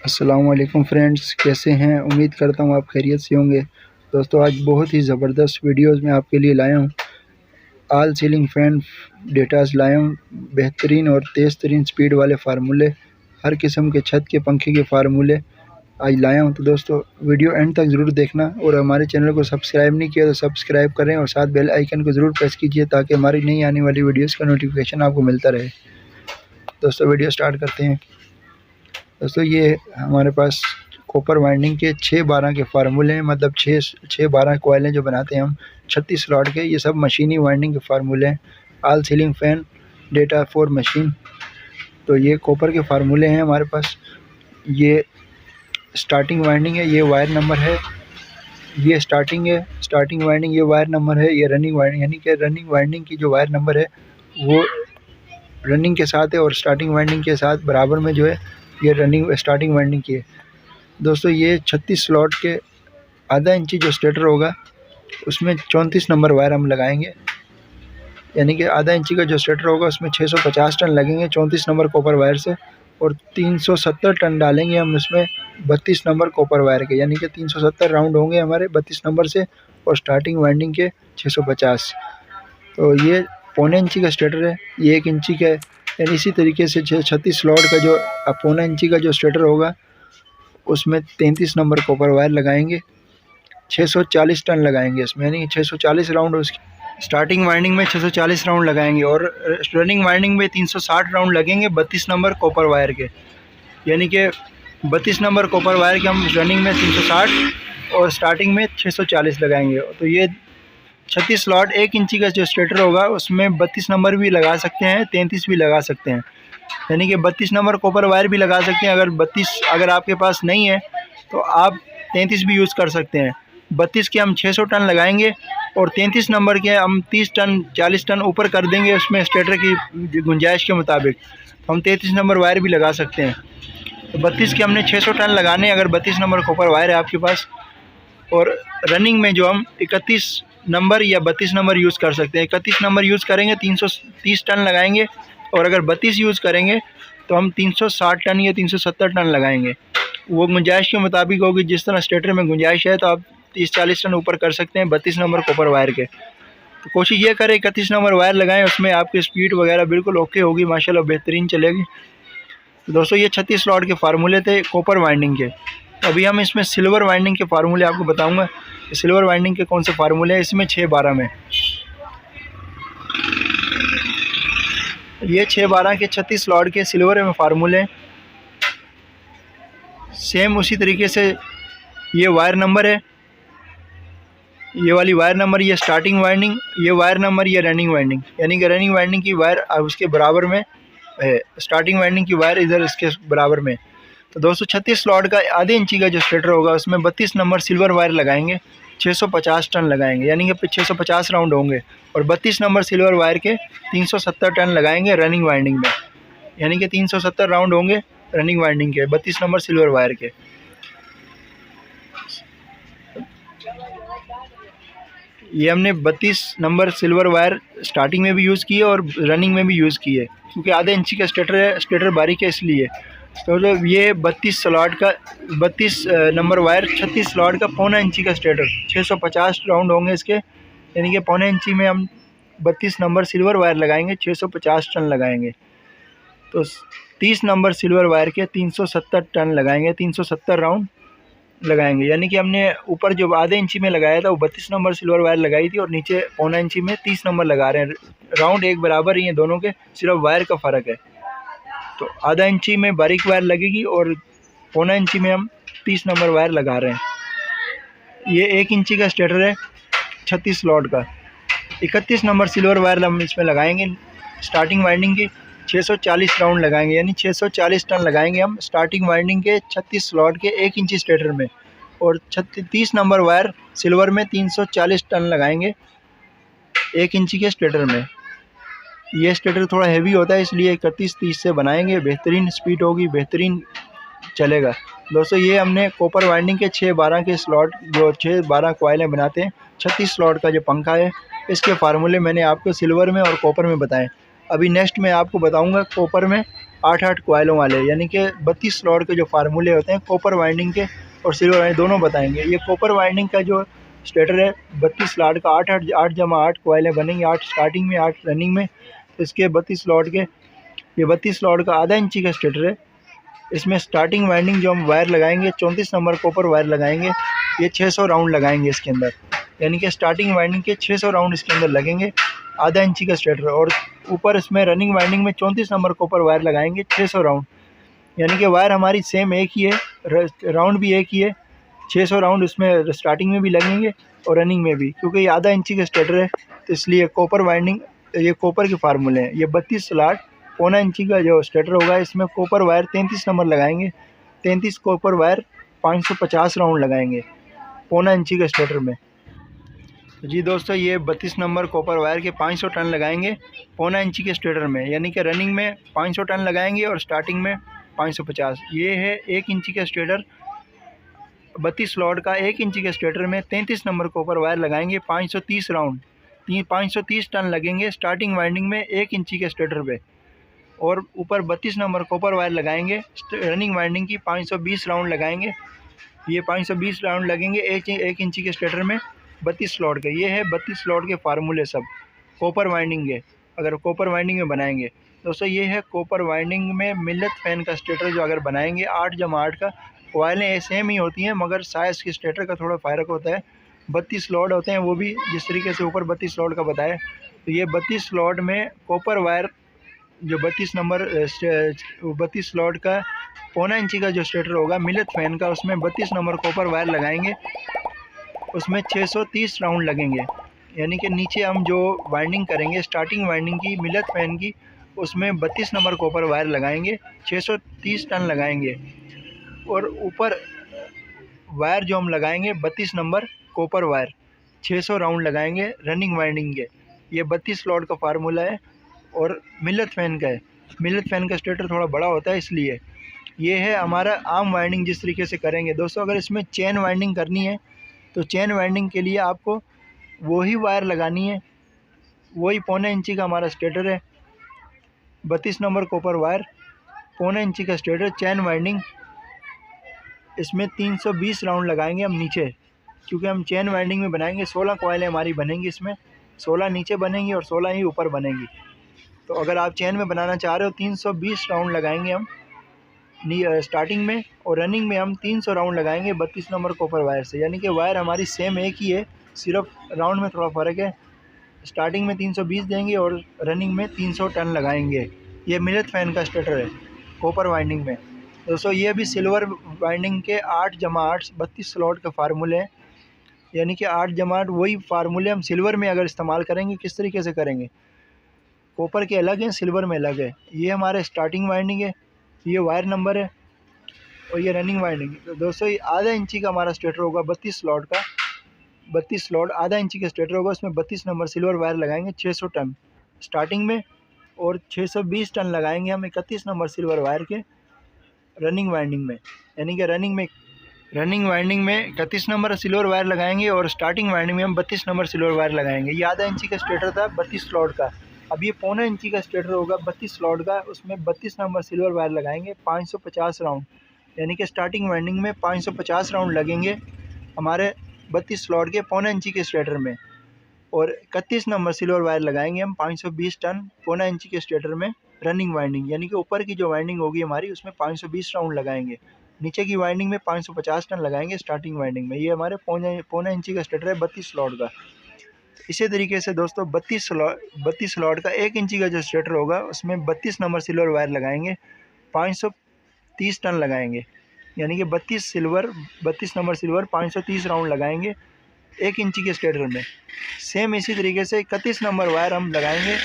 अस्सलाम वालेकुम फ्रेंड्स, कैसे हैं? उम्मीद करता हूँ आप खैरियत से होंगे। दोस्तों, आज बहुत ही ज़बरदस्त वीडियोस मैं आपके लिए लाया हूँ। ऑल सीलिंग फ़ैन डेटास लाया हूँ। बेहतरीन और तेज़ तरीन स्पीड वाले फार्मूले, हर किस्म के छत के पंखे के फार्मूले आज लाया हूँ। तो दोस्तों, वीडियो एंड तक ज़रूर देखना और हमारे चैनल को सब्सक्राइब नहीं किया तो सब्सक्राइब करें और साथ बेल आइकन को ज़रूर प्रेस कीजिए ताकि हमारी नई आने वाली वीडियोज़ का नोटिफिकेशन आपको मिलता रहे। दोस्तों, वीडियो स्टार्ट करते हैं। दोस्तों, ये हमारे पास कॉपर वाइंडिंग के 6-12 के फार्मूले हैं, मतलब 6-12 कॉइलें जो बनाते हैं हम 36 स्लॉट के। ये सब मशीनी वाइंडिंग के फार्मूले हैं। All ceiling fan data for machine. तो ये कॉपर के फार्मूले हैं हमारे पास। ये स्टार्टिंग वाइंडिंग है, ये वायर नंबर है। ये स्टार्टिंग वाइंडिंग, ये वायर नंबर है। ये रनिंग वाइंडिंग, यानी कि रनिंग वाइंडिंग की जो वायर नंबर है वो रनिंग के साथ है और स्टार्टिंग वाइंडिंग के साथ बराबर में जो है ये रनिंग स्टार्टिंग वाइंडिंग की है। दोस्तों, ये 36 स्लॉट के आधा इंची जो स्टेटर होगा उसमें 34 नंबर वायर हम लगाएंगे, यानी कि आधा इंची का जो स्टेटर होगा उसमें 650 टन लगेंगे 34 नंबर कॉपर वायर से, और 370 टन डालेंगे हम इसमें 32 नंबर कॉपर वायर के, यानी कि 370 राउंड होंगे हमारे 32 नंबर से और स्टार्टिंग वाइंडिंग के 650। तो ये पौने इंची का स्टेटर है, ये 1 इंची का है। यानी इसी तरीके से 36 स्लॉट का जो पौना इंची का जो स्टेटर होगा उसमें 33 नंबर कॉपर वायर लगाएंगे, 640 टन लगाएंगे इसमें, यानी 640 राउंड उसकी स्टार्टिंग वाइंडिंग में 640 राउंड लगाएंगे और रनिंग वाइंडिंग में 360 राउंड लगेंगे 32 नंबर कॉपर वायर के, यानी कि 32 नंबर कॉपर वायर के हम रनिंग में 360 और स्टार्टिंग में 640 लगाएंगे। तो ये 36 स्लॉट 1 इंची का जो स्टेटर होगा उसमें 32 नंबर भी लगा सकते हैं, 33 भी लगा सकते हैं, यानी कि 32 नंबर कॉपर वायर भी लगा सकते हैं। अगर आपके पास नहीं है तो आप 33 भी यूज़ कर सकते हैं। 32 के हम 600 टन लगाएंगे और 33 नंबर के हम 30 टन 40 टन ऊपर कर देंगे उसमें स्टेटर की गुंजाइश के मुताबिक, तो हम 33 नंबर वायर भी लगा सकते हैं। तो 32 के हमने 600 टन लगाने अगर 32 नंबर कॉपर वायर है आपके पास, और रनिंग में जो हम 31 नंबर या 32 नंबर यूज़ कर सकते हैं। 31 नंबर यूज़ करेंगे 330 टन लगाएंगे, और अगर 32 यूज़ करेंगे तो हम 360 टन या 370 टन लगाएंगे। वो गुंजाइश के मुताबिक होगी, जिस तरह स्टेटर में गुंजाइश है तो आप 30-40 टन ऊपर कर सकते हैं 32 नंबर कॉपर वायर के। तो कोशिश ये करें 31 नंबर वायर लगाएं, उसमें आपकी स्पीड वगैरह बिल्कुल ओके होगी, माशाल्लाह बेहतरीन चलेगी। तो दोस्तों, ये 36 स्लॉट के फार्मूले थे कॉपर वाइंडिंग के। अभी हम इसमें सिल्वर वाइंडिंग के फार्मूले आपको बताऊंगा। सिल्वर वाइंडिंग के कौन से फार्मूले हैं इसमें 6-12 में। ये 6-12 के 36 स्लॉट के सिल्वर में फार्मूले हैं। सेम उसी तरीके से ये वायर नंबर है, ये वाली वायर नंबर, ये स्टार्टिंग वाइंडिंग, ये वायर नंबर, ये रनिंग वाइंडिंग, यानी कि रनिंग वाइंडिंग की वायर उसके बराबर में है, स्टार्टिंग वाइंडिंग की वायर इधर इसके बराबर में। तो दोस्तों, 36 स्लॉट का आधे इंची का जो स्टेटर होगा उसमें 32 नंबर सिल्वर वायर लगाएंगे, 650 टन लगाएंगे, यानी कि 650 राउंड होंगे, और 32 नंबर सिल्वर वायर के 370 टन लगाएंगे रनिंग वाइंडिंग में, यानी कि 370 राउंड होंगे रनिंग वाइंडिंग के 32 नंबर सिल्वर वायर के। ये हमने 32 नंबर सिल्वर वायर स्टार्टिंग में भी यूज़ की है और रनिंग में भी यूज़ की है, क्योंकि आधे इंची का स्टेटर है, स्टेटर बारीक है इसलिए। तो ये 32 स्लॉट का 32 नंबर वायर 36 स्लॉट का पौना इंची का स्टेटर, 650 राउंड होंगे इसके, यानी कि पौने इंची में हम 32 नंबर सिल्वर वायर लगाएंगे, 650 टन लगाएंगे। तो 30 नंबर सिल्वर वायर के 370 टन लगाएंगे, 370 राउंड लगाएंगे, यानी कि हमने ऊपर जो आधे इंची में लगाया था वो 32 नंबर सिल्वर वायर लगाई थी और नीचे पौना इंची में 30 नंबर लगा रहे हैं। राउंड एक बराबर ही है दोनों के, सिर्फ वायर का फ़र्क है। तो आधा इंची में बारीक वायर लगेगी और पौना इंची में हम 30 नंबर वायर लगा रहे हैं। ये 1 इंची का स्टेटर है 36 स्लॉट का। 31 नंबर सिल्वर वायर हम इसमें लगाएंगे, स्टार्टिंग वाइंडिंग की 640 राउंड लगाएंगे, यानी 640 टन लगाएंगे हम स्टार्टिंग वाइंडिंग के 36 स्लॉट के 1 इंची स्टेटर में, और 30 नंबर वायर सिल्वर में 340 टन लगाएंगे 1 इंची के स्टेटर में। ये स्टेटर थोड़ा हैवी होता है इसलिए 31-30 से बनाएंगे, बेहतरीन स्पीड होगी, बेहतरीन चलेगा। दोस्तों, ये हमने कॉपर वाइंडिंग के 6-12 के स्लॉट जो 6-12 कॉइलें बनाते हैं 36 स्लॉट का जो पंखा है, इसके फार्मूले मैंने आपको सिल्वर में और कॉपर में बताएं। अभी नेक्स्ट मैं आपको बताऊंगा कॉपर में 8-8 कॉइलों वाले, यानी कि 32 स्लॉट के जो फार्मूले होते हैं कॉपर वाइंडिंग के और सिल्वर वाइंडिंग दोनों बताएंगे। ये कॉपर वाइंडिंग का जो स्टेटर है 32 स्लॉट का 8 जमा 8 कॉइलें बनेंगी, 8 स्टार्टिंग में 8 रनिंग में। इसके 32 स्लॉट के ये 32 स्लॉट का आधा इंची का स्टेटर है। इसमें स्टार्टिंग वाइंडिंग जो हम वायर लगाएंगे 34 नंबर कॉपर वायर लगाएंगे, ये 600 राउंड लगाएंगे इसके अंदर, यानी कि स्टार्टिंग वाइंडिंग के 600 राउंड इसके अंदर लगेंगे, आधा इंची का स्टेटर। और ऊपर इसमें रनिंग वाइंडिंग में 34 नंबर कॉपर वायर लगाएंगे 600 राउंड, यानी कि वायर हमारी सेम एक ही है, राउंड भी एक ही है, 600 राउंड इसमें स्टार्टिंग में भी लगेंगे और रनिंग में भी, क्योंकि ये आधा इंची का स्टेटर है तो इसलिए कॉपर वाइंडिंग, ये कॉपर के फार्मूले हैं। ये 32 स्लॉट पौना इंची का जो स्टेटर होगा, इसमें कॉपर वायर 33 नंबर लगाएंगे, 33 कॉपर वायर 550 राउंड लगाएंगे पौना इंची के स्टेटर में। जी दोस्तों, ये 32 नंबर कॉपर वायर के 500 टन लगाएंगे पौना इंची के स्टेटर में, यानी कि रनिंग में 500 टन लगाएंगे और स्टार्टिंग में 550। ये है 1 इंची का स्टेटर, 32 स्लॉट का 1 इंची के स्टेटर में 33 नंबर कॉपर वायर लगाएंगे 530 राउंड, 530 टन लगेंगे स्टार्टिंग वाइंडिंग में 1 इंची के स्टेटर पे। और ऊपर 32 नंबर कॉपर वायर लगाएंगे, रनिंग वाइंडिंग की 520 राउंड लगाएंगे, ये 520 राउंड लगेंगे 1 इंची के स्टेटर में 32 स्लॉट के। ये है 32 स्लॉट के फार्मूले सब कॉपर वाइंडिंग के, अगर कॉपर वाइंडिंग में बनाएंगे दोस्तों। ये है कॉपर वाइंडिंग में मिलत फैन का स्टेटर जो अगर बनाएंगे 8 जमा 8 का, वायरें सेम ही होती हैं मगर साइज़ के स्टेटर का थोड़ा फ़र्क होता है। 32 स्लॉट होते हैं, वो भी जिस तरीके से ऊपर 32 स्लॉट का बताया। तो ये 32 स्लॉट में कॉपर वायर जो 32 नंबर 32 स्लॉट का पौना इंची का जो स्टेटर होगा मिलत फैन का, उसमें 32 नंबर कॉपर वायर लगाएंगे, उसमें 630 राउंड लगेंगे, यानी कि नीचे हम जो वाइंडिंग करेंगे स्टार्टिंग वाइंडिंग की मिलत फैन की, उसमें 32 नंबर कॉपर वायर लगाएंगे, 630 टन लगाएंगे। और ऊपर वायर जो हम लगाएंगे 32 नंबर कॉपर वायर 600 राउंड लगाएंगे रनिंग वाइंडिंग के। ये 32 स्लॉट का फार्मूला है और मिलत फैन का है। मिलत फैन का स्टेटर थोड़ा बड़ा होता है इसलिए। ये है हमारा आम वाइंडिंग जिस तरीके से करेंगे दोस्तों। अगर इसमें चेन वाइंडिंग करनी है तो चेन वाइंडिंग के लिए आपको वही वायर लगानी है, वही पौने इंची का हमारा स्टेटर है, 32 नंबर कॉपर वायर पौने इंची का स्टेटर चेन वाइंडिंग। इसमें 320 राउंड लगाएंगे हम नीचे, क्योंकि हम चेन वाइंडिंग में बनाएंगे 16 कॉइलें हमारी बनेंगी, इसमें 16 नीचे बनेंगी और 16 ही ऊपर बनेंगी। तो अगर आप चेन में बनाना चाह रहे हो 320 राउंड लगाएंगे हम स्टार्टिंग में, और रनिंग में हम 300 राउंड लगाएंगे 32 नंबर कॉपर वायर से, यानी कि वायर हमारी सेम एक ही है, सिर्फ राउंड में थोड़ा फ़र्क है। स्टार्टिंग में 320 देंगे और रनिंग में 300 टन लगाएंगे। ये मिलत फैन का स्टेटर है कॉपर वाइंडिंग में दोस्तों। ये भी सिल्वर वाइंडिंग के 8 जमा 8 32 स्लॉट के फार्मूले हैं, यानी कि 8 जमा 8 वही फार्मूले हम सिल्वर में अगर इस्तेमाल करेंगे। किस तरीके से करेंगे, कॉपर के अलग हैं, सिल्वर में अलग है। ये हमारे स्टार्टिंग वाइंडिंग है, ये वायर नंबर है, और ये रनिंग वाइंडिंग है। तो दोस्तों ये आधा इंची का हमारा स्टेटर होगा 32 स्लॉट का, 32 स्लॉट आधा इंची का स्टेटर होगा, उसमें 32 नंबर सिल्वर वायर लगाएंगे 600 टन स्टार्टिंग में, और 620 टन लगाएंगे हम 31 नंबर सिल्वर वायर के रनिंग वाइंडिंग में, यानी कि रनिंग वाइंडिंग में 31 नंबर सिल्वर वायर लगाएंगे और स्टार्टिंग वाइंडिंग में हम 32 नंबर सिल्वर वायर लगाएंगे। ये आधा इंची का स्टेटर था 32 स्लॉट का। अब ये पौना इंची का स्टेटर होगा 32 स्लॉट का, उसमें 32 नंबर सिल्वर वायर लगाएंगे 550 राउंड, यानी कि स्टार्टिंग वाइंडिंग में 550 राउंड लगेंगे हमारे 32 स्लॉट के पौना इंची के स्टेटर में, और 31 नंबर सिल्वर वायर लगाएंगे हम 520 टन पौना इंची के स्टेटर में रनिंग वाइंडिंग, यानी कि ऊपर की जो वाइंडिंग होगी हमारी उसमें 520 राउंड लगाएंगे, नीचे की वाइंडिंग में 550 टन लगाएंगे स्टार्टिंग वाइंडिंग में। ये हमारे पौना इंची का स्टेटर है 32 स्लॉट का। इसी तरीके से दोस्तों 32 स्लॉट का 1 इंची का जो स्टेटर होगा उसमें 32 नंबर सिल्वर वायर लगाएंगे 530 टन लगाएंगे, यानी कि 32 नंबर सिल्वर 530 राउंड लगाएंगे 1 इंची के स्टेटर में। सेम इसी तरीके से 31 नंबर वायर हम लगाएंगे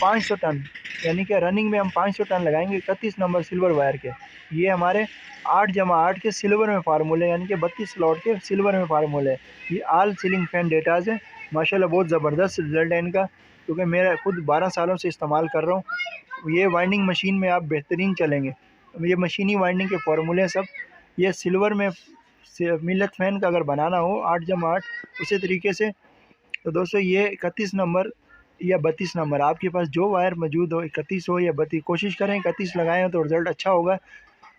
500 टन, यानी कि रनिंग में हम 500 टन लगाएंगे 31 नंबर सिल्वर वायर के। ये हमारे 8 जमा 8 के सिल्वर में फार्मूले, यानी कि 32 स्लॉट के सिल्वर में फार्मूले। ये आल सीलिंग फैन डेटाज है, माशाल्लाह बहुत ज़बरदस्त रिज़ल्ट है इनका, क्योंकि मैं खुद 12 सालों से इस्तेमाल कर रहा हूँ। ये वाइंडिंग मशीन में आप बेहतरीन चलेंगे। ये मशीनी वाइंडिंग के फार्मूले सब। ये सिल्वर में मिलत फैन का अगर बनाना हो 8 जमा 8 उसी तरीके से, तो दोस्तों ये 31 नंबर या 32 नंबर, आपके पास जो वायर मौजूद हो, 31 हो या 32, कोशिश करें 31 लगाएं तो रिज़ल्ट अच्छा होगा।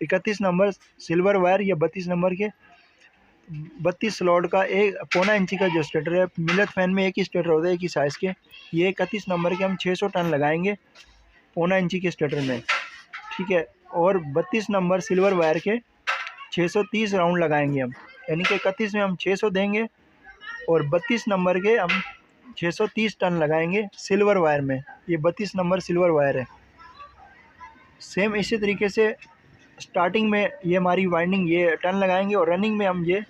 31 नंबर सिल्वर वायर या 32 नंबर के 32 स्लॉट का एक पौना इंची का जो स्टेटर है, मिलत फैन में एक ही स्टेटर होता है, एक ही साइज़ के। ये 31 नंबर के हम 600 टन लगाएंगे पौना इंची के स्टेटर में, ठीक है। और 32 नंबर सिल्वर वायर के 630 राउंड लगाएंगे हम, यानी कि 31 में हम 600 देंगे और 32 नंबर के हम 630 टन लगाएंगे सिल्वर वायर में। ये 32 नंबर सिल्वर वायर है। सेम इसी तरीके से स्टार्टिंग में ये हमारी वाइंडिंग ये टन लगाएंगे और रनिंग में हम ये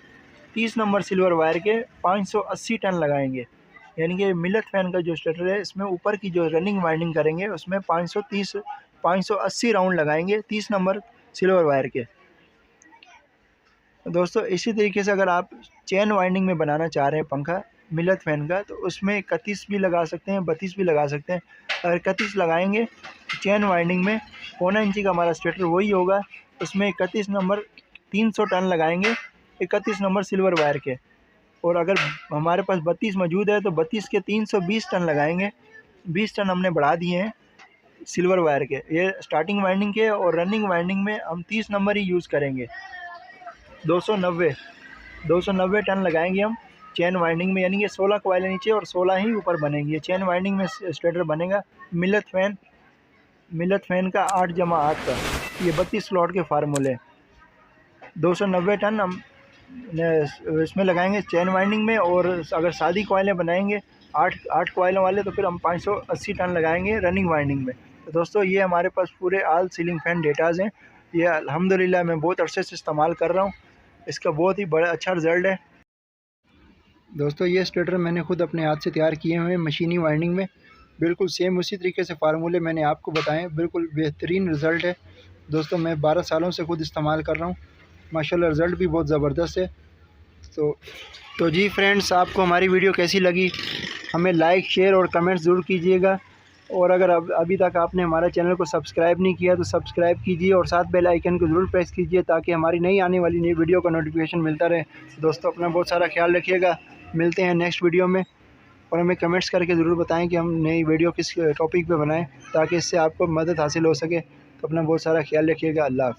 30 नंबर सिल्वर वायर के 580 टन लगाएंगे, यानी कि मिलत फैन का जो स्टेटर है इसमें ऊपर की जो रनिंग वाइंडिंग करेंगे उसमें 580 राउंड लगाएंगे 30 नंबर सिल्वर वायर के। दोस्तों इसी तरीके से अगर आप चेन वाइंडिंग में बनाना चाह रहे हैं पंखा मिलत फैन का, तो उसमें 31 भी लगा सकते हैं, 32 भी लगा सकते हैं। अगर 31 लगाएंगे चेन वाइंडिंग में, पौना इंची का हमारा स्टेटर वही होगा, उसमें 31 नंबर 300 टन लगाएंगे 31 नंबर सिल्वर वायर के। और अगर हमारे पास 32 मौजूद है तो 32 के 320 टन लगाएंगे, 20 टन हमने बढ़ा दिए हैं सिल्वर वायर के। ये स्टार्टिंग वाइंडिंग के, और रनिंग वाइंडिंग में हम 30 नंबर ही यूज़ करेंगे। 290 टन लगाएंगे हम चेन वाइंडिंग में, यानी कि 16 कॉइल नीचे और 16 ही ऊपर बनेंगे। चेन वाइंडिंग में स्टेटर बनेगा मिलत फैन का 8/8 का। ये 32 स्लॉट के फार्मूले। 290 टन हम इसमें लगाएंगे चेन वाइंडिंग में, और अगर सादी कॉइलें बनाएंगे 8 कॉइलों वाले तो फिर हम 580 टन लगाएंगे रनिंग वाइंडिंग में। तो दोस्तों ये हमारे पास पूरे ऑल सीलिंग फैन डेटाज़ हैं। ये अल्हम्दुलिल्लाह मैं बहुत अरसे से इस्तेमाल कर रहा हूँ, इसका बहुत ही बड़ा अच्छा रिज़ल्ट है। दोस्तों ये स्टेटर मैंने खुद अपने हाथ से तैयार किए हुए हैं मशीनी वाइंडिंग में, बिल्कुल सेम उसी तरीके से फार्मूले मैंने आपको बताएं, बिल्कुल बेहतरीन रिज़ल्ट है। दोस्तों मैं 12 सालों से खुद इस्तेमाल कर रहा हूँ, माशाल्लाह रिज़ल्ट भी बहुत ज़बरदस्त है। तो जी फ्रेंड्स, आपको हमारी वीडियो कैसी लगी हमें लाइक शेयर और कमेंट्स ज़रूर कीजिएगा। और अगर अभी तक आपने हमारा चैनल को सब्सक्राइब नहीं किया तो सब्सक्राइब कीजिए और साथ बेल आइकन को ज़रूर प्रेस कीजिए ताकि हमारी नई आने वाली नई वीडियो का नोटिफिकेशन मिलता रहे। दोस्तों अपना बहुत सारा ख्याल रखिएगा, मिलते हैं नेक्स्ट वीडियो में। और हमें कमेंट्स करके ज़रूर बताएं कि हम नई वीडियो किस टॉपिक पे बनाएं ताकि इससे आपको मदद हासिल हो सके। तो अपना बहुत सारा ख्याल रखिएगा। अल्लाह हाफ़िज़।